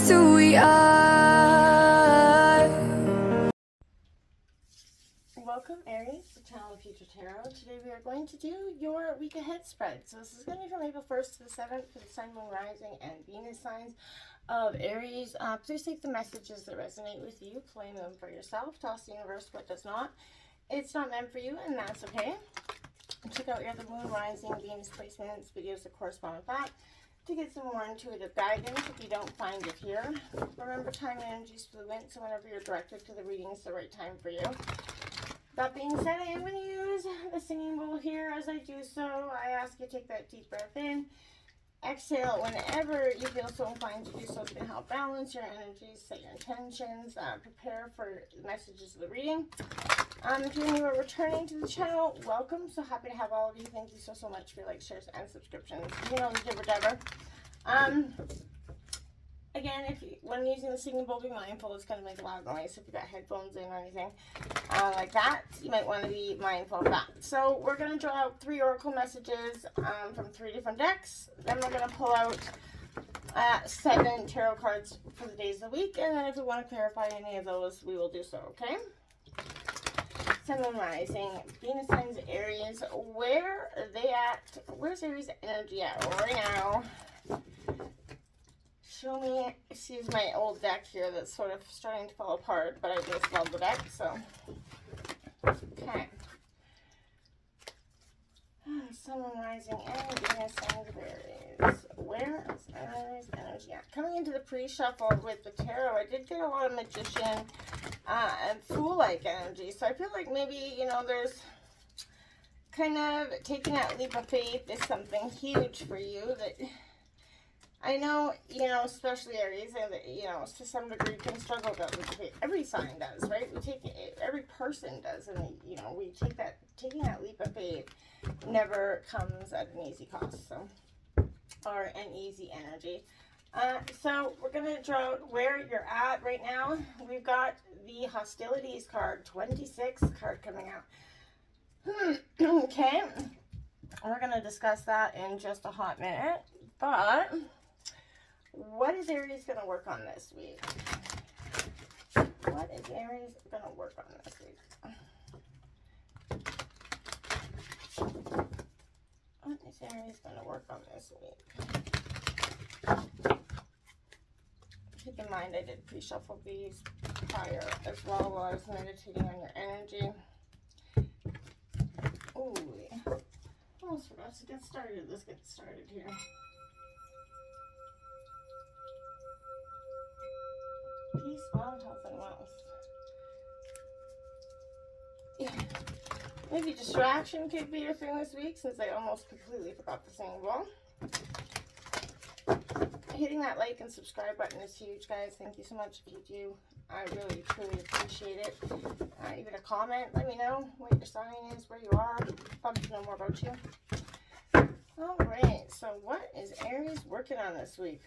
just who we are. Welcome, Aries, to Channel of Future Tarot. Today we are going to do your week ahead spread. So this is going to be from April 1st to the 7th for the Sun, Moon, Rising, and Venus signs of Aries. Please take the messages that resonate with you, claim them for yourself, toss the universe what does not. It's not meant for you, and that's okay. Check out your other Moon, Rising, Venus placements, videos that correspond with that to get some more intuitive guidance if you don't find it here. Remember, time and energy is fluent, so whenever you're directed to the reading, it's the right time for you. That being said, I am going to use the singing bowl here. As I do so, I ask you to take that deep breath in. Exhale whenever you feel so inclined to do so. It's going to help balance your energies, set your intentions, prepare for the messages of the reading. If you're new or returning to the channel, welcome. So happy to have all of you. Thank you so much for your likes, shares, and subscriptions. You know, the giver dever. Again, when using the singing bowl, be mindful. It's going to make a lot of noise if you've got headphones in or anything like that. You might want to be mindful of that. So we're going to draw out 3 oracle messages from 3 different decks. Then we're going to pull out 7 tarot cards for the days of the week. And then if we want to clarify any of those, we will do so, okay? Sun, Moon, Rising, Venus signs, Aries. Where are they at? Where's Aries energy at right now? Show me. Excuse my old deck here that's sort of starting to fall apart, but I just love the deck, so. Okay. Sun, Moon, Rising, and Venus signs of Aries. Where is Aries energy at? Coming into the pre-shuffle with the tarot, I did get a lot of Magician and Fool-like energy, so I feel like maybe, you know, there's kind of taking that leap of faith is something huge for you that I know, you know, especially Aries, and you know, to some degree can struggle with that leap of faith. Every sign does, right? We take it, every person does, and you know, we take that, taking that leap of faith never comes at an easy cost, so, or an easy energy. So we're gonna draw out where you're at right now. We've got the hostilities card, 26 card coming out. Okay, we're gonna discuss that in just a hot minute, but what is Aries going to work on this week? What is Aries going to work on this week? What is Aries going to work on this week? Keep in mind I did pre-shuffle these prior as well while I was meditating on your energy. Ooh, almost forgot to get started. Let's get started here. Peace, love, health, and wealth. Yeah. Maybe distraction could be your thing this week, since I almost completely forgot the singing bowl. Hitting that like and subscribe button is huge, guys. Thank you so much if you do. I really, truly appreciate it. Even a comment, let me know what your sign is, where you are. I'd love to know more about you. Alright, so what is Aries working on this week?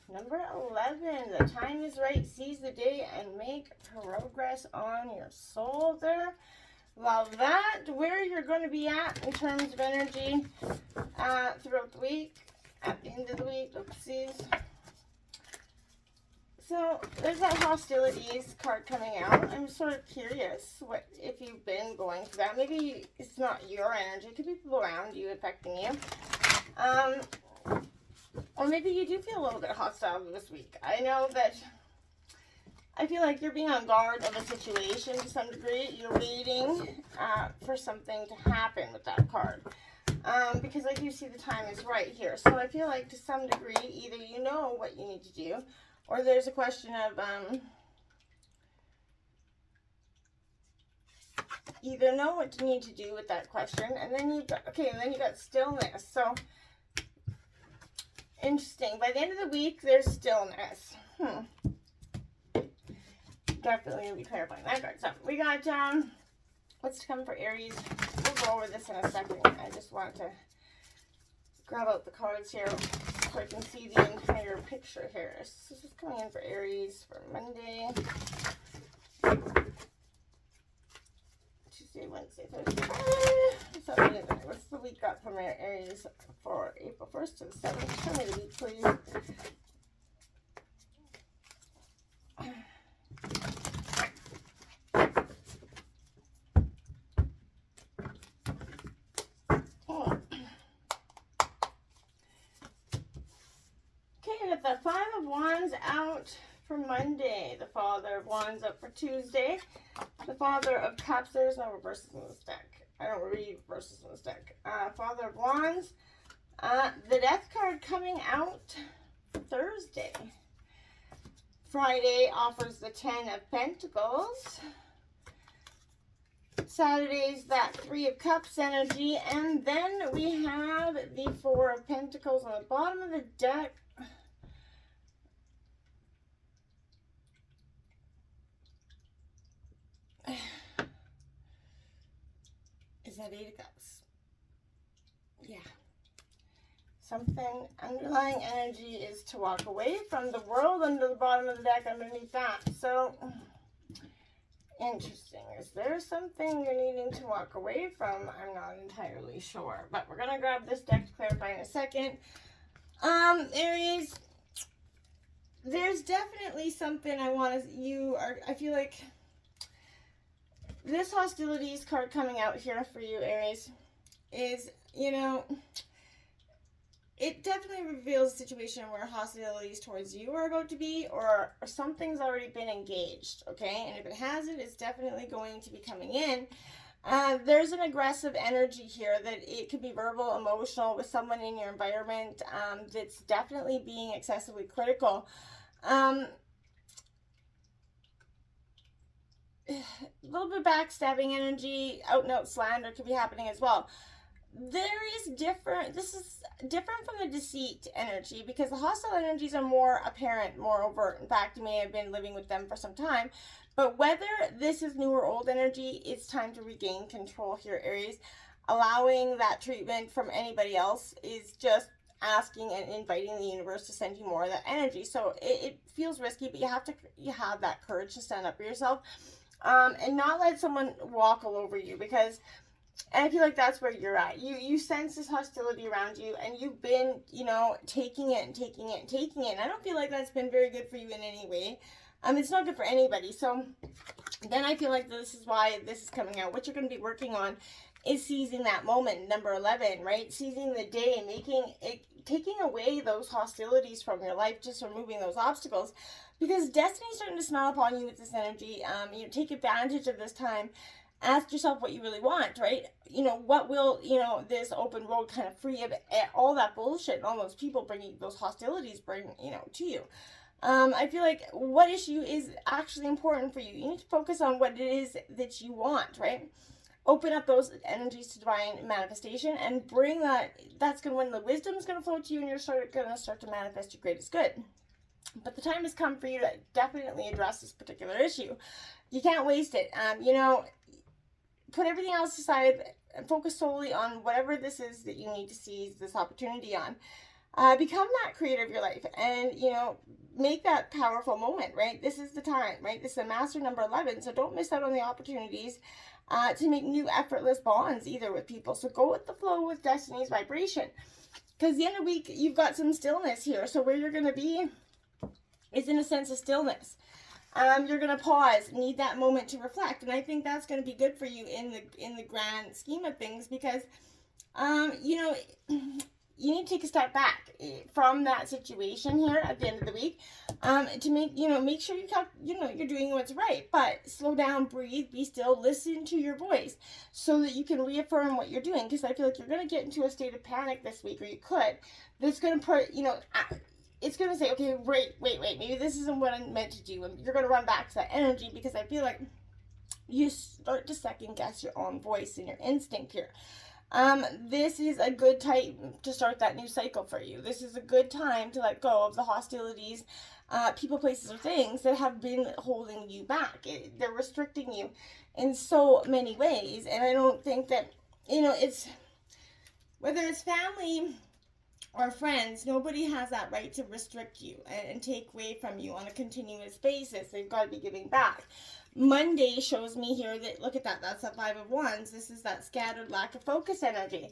Number 11, the time is right, seize the day and make progress on your soul there. Love that. Where you're going to be at in terms of energy throughout the week, at the end of the week, oopsies. So there's that hostilities card coming out. I'm sort of curious what if you've been going through that. Maybe it's not your energy. It could be people around you affecting you. Or maybe you do feel a little bit hostile this week. I know that I feel like you're being on guard of a situation to some degree. You're waiting for something to happen with that card. Because I do see the time is right here. So I feel like to some degree, either you know what you need to do, or there's a question of either know what you need to do with that question, and then you've got, okay, and then you got stillness. So interesting. By the end of the week, there's stillness. Definitely going to be clarifying that card. So we got what's to come for Aries. We'll go over this in a second. I just want to grab out the cards here so I can see the entire picture here. So this is coming in for Aries for Monday, Tuesday, Wednesday, Thursday. What's the week got from Aries for April 1st to the 7th? Tell me the week, please. the Five of Wands out for Monday. The Father of Wands up for Tuesday. The Father of Cups. There's no reverses in this deck. I don't read reverses in this deck. Father of Wands. The Death card coming out Thursday. Friday offers the Ten of Pentacles. Saturday's that Three of Cups energy. And then we have the Four of Pentacles on the bottom of the deck. Is that Eight of Cups? Yeah. Something underlying energy is to walk away from the world under the bottom of the deck underneath that. So, interesting. Is there something you're needing to walk away from? I'm not entirely sure. But we're going to grab this deck to clarify in a second. Aries, there's definitely something I feel like this hostilities card coming out here for you, Aries, is, it definitely reveals a situation where hostilities towards you are about to be, or something's already been engaged, okay? And if it hasn't, it's definitely going to be coming in. There's an aggressive energy here that it could be verbal, emotional, with someone in your environment that's definitely being excessively critical. A little bit backstabbing energy, out and out slander could be happening as well. This is different from the deceit energy, because the hostile energies are more apparent, more overt. In fact, you may have been living with them for some time. But whether this is new or old energy, it's time to regain control here, Aries. Allowing that treatment from anybody else is just asking and inviting the universe to send you more of that energy. So it feels risky, but you have that courage to stand up for yourself. And not let someone walk all over you, because, and I feel like that's where you're at. You sense this hostility around you, and you've been, taking it and taking it and taking it. And I don't feel like that's been very good for you in any way. It's not good for anybody. So then I feel like this is why this is coming out. What you're going to be working on is seizing that moment, number 11, right? Seizing the day, taking away those hostilities from your life, just removing those obstacles. Because destiny's starting to smile upon you with this energy. Take advantage of this time. Ask yourself what you really want, right? What will, this open road kind of free of all that bullshit and all those people bringing those hostilities to you. I feel like what issue is actually important for you. You need to focus on what it is that you want, right? Open up those energies to divine manifestation and bring that's when the wisdom is going to flow to you, and you're going to start to manifest your greatest good. But the time has come for you to definitely address this particular issue. You can't waste it. Put everything else aside and focus solely on whatever this is that you need to seize this opportunity on. Become that creator of your life, and, make that powerful moment, right? This is the time, right? This is a master number 11, so don't miss out on the opportunities to make new effortless bonds either with people. So go with the flow with destiny's vibration, because the end of the week, you've got some stillness here. So where you're going to be is in a sense of stillness. You're going to pause, need that moment to reflect. And I think that's going to be good for you in the grand scheme of things, because, you need to take a step back from that situation here at the end of the week, to make sure you're doing what's right. But slow down, breathe, be still, listen to your voice so that you can reaffirm what you're doing. Because I feel like you're going to get into a state of panic this week, or you could. That's going to put, it's going to say, okay, wait, maybe this isn't what I'm meant to do. And you're going to run back to that energy, because I feel like you start to second guess your own voice and your instinct here. This is a good time to start that new cycle for you. This is a good time to let go of the hostilities, people, places, or things that have been holding you back. They're restricting you in so many ways. And I don't think that, it's, whether it's family or friends, nobody has that right to restrict you and take away from you on a continuous basis. They've got to be giving back. Monday shows me here that, look at that, that's the Five of Wands. This is that scattered, lack of focus energy.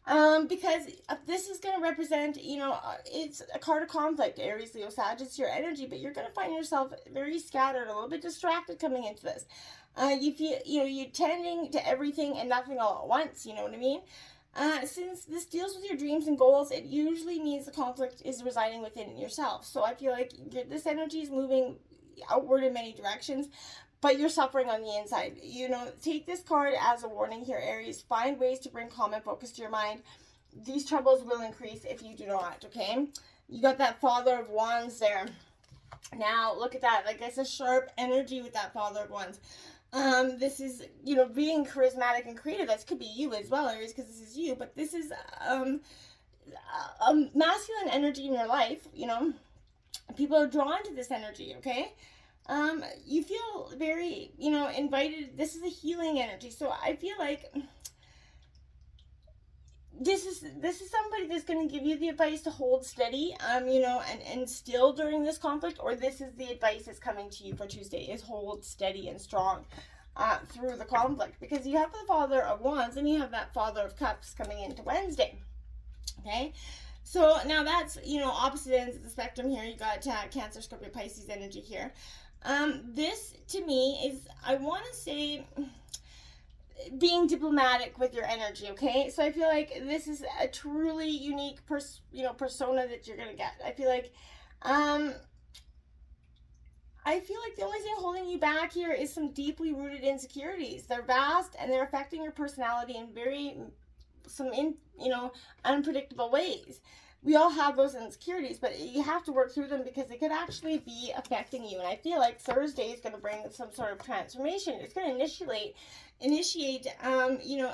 Because this is going to represent, it's a card of conflict, Aries, Leo, Sagittarius, your energy, but you're going to find yourself very scattered, a little bit distracted coming into this. You feel, you're tending to everything and nothing all at once, you know what I mean? Since this deals with your dreams and goals, it usually means the conflict is residing within yourself. So I feel like this energy is moving outward in many directions, but you're suffering on the inside. Take this card as a warning here, Aries. Find ways to bring calm and focus to your mind. These troubles will increase if you do not, okay? You got that Father of Wands there. Now, look at that. Like, it's a sharp energy with that Father of Wands. This is, being charismatic and creative. That could be you as well, Aries, because this is you. But this is a masculine energy in your life, People are drawn to this energy, okay? You feel very, invited. This is a healing energy. So I feel like this is somebody that's going to give you the advice to hold steady, and still during this conflict, or this is the advice that's coming to you for Tuesday, is hold steady and strong through the conflict, because you have the Father of Wands and you have that Father of Cups coming into Wednesday, okay? So now that's, opposite ends of the spectrum here. You got Cancer, Scorpio, Pisces energy here. This to me is, I want to say, being diplomatic with your energy, okay? So I feel like this is a truly unique persona that you're gonna get. I feel like the only thing holding you back here is some deeply rooted insecurities. They're vast and they're affecting your personality in unpredictable ways. We all have those insecurities, but you have to work through them because they could actually be affecting you. And I feel like Thursday is going to bring some sort of transformation. It's going to initiate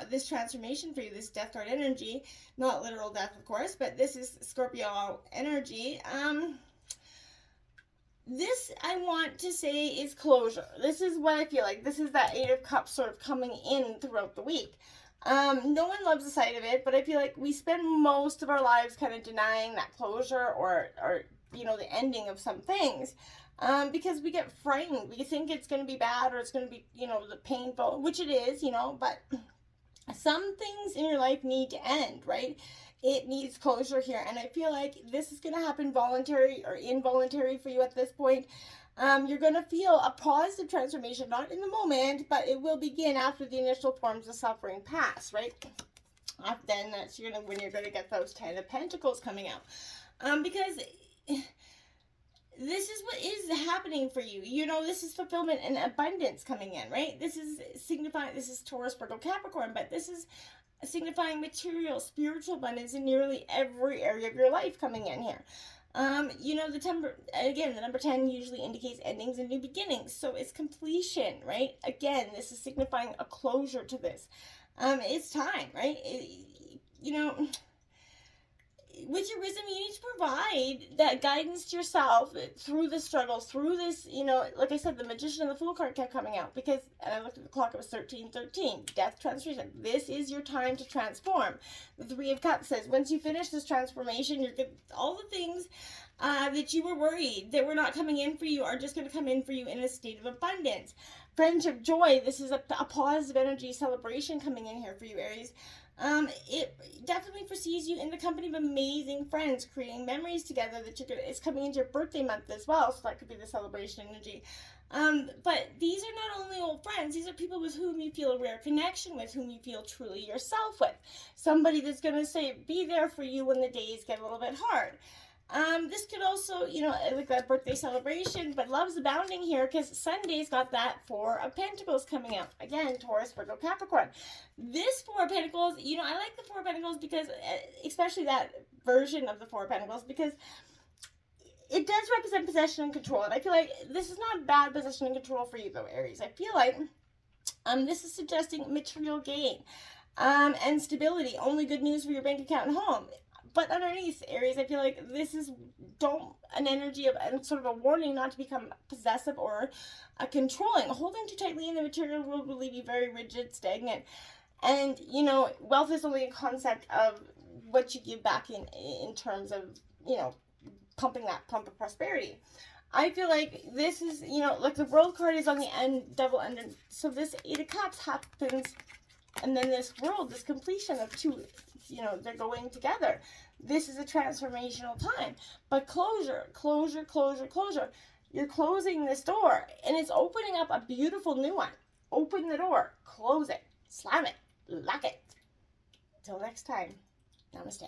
this transformation for you, this death card energy. Not literal death, of course, but this is Scorpio energy. This, I want to say, is closure. This is what I feel like. This is that Eight of Cups sort of coming in throughout the week. No one loves the sight of it, but I feel like we spend most of our lives kind of denying that closure or the ending of some things, because we get frightened. We think it's going to be bad, or it's going to be, the painful, which it is, but some things in your life need to end, right? It needs closure here, and I feel like this is going to happen voluntary or involuntary for you at this point. You're going to feel a positive transformation, not in the moment, but it will begin after the initial forms of suffering pass, right? Then that's when you're going to get those 10 of Pentacles coming out. Because this is what is happening for you. This is fulfillment and abundance coming in, right? This is signifying, this is Taurus, Virgo, Capricorn, but this is signifying material, spiritual abundance in nearly every area of your life coming in here. The number 10 usually indicates endings and new beginnings. So it's completion, right? Again, this is signifying a closure to this. It's time, right? With your wisdom, you need to provide that guidance to yourself through the struggles, through this, like I said, the Magician and the Fool card kept coming out, because, and I looked at the clock, it was 13:13, death, transformation. This is your time to transform. The Three of Cups says, once you finish this transformation, you're good, all the things that you were worried that were not coming in for you are just going to come in for you in a state of abundance. Friendship, joy, this is a positive energy celebration coming in here for you, Aries. It definitely foresees you in the company of amazing friends, creating memories together that it's coming into your birthday month as well, so that could be the celebration energy. But these are not only old friends, these are people with whom you feel a rare connection with, whom you feel truly yourself with. Somebody that's going to be there for you when the days get a little bit hard. This could also, like that birthday celebration, but love's abounding here because Sunday's got that Four of Pentacles coming out. Again, Taurus, Virgo, Capricorn. This Four of Pentacles, I like the Four of Pentacles because, especially that version of the Four of Pentacles, because it does represent possession and control. And I feel like this is not bad possession and control for you, though, Aries. I feel like this is suggesting material gain and stability. Only good news for your bank account and home. But underneath, Aries, I feel like this is an energy of, and sort of a warning not to become possessive or controlling. Holding too tightly in the material world will leave you very rigid, stagnant. And, wealth is only a concept of what you give back in terms of, pumping that pump of prosperity. I feel like this is, like the World card is on the end, double ended. So this Eight of Cups happens, and then this world, this completion of two, they're going together. This is a transformational time. But closure. You're closing this door, and it's opening up a beautiful new one. Open the door, close it, slam it, lock it. Until next time, namaste.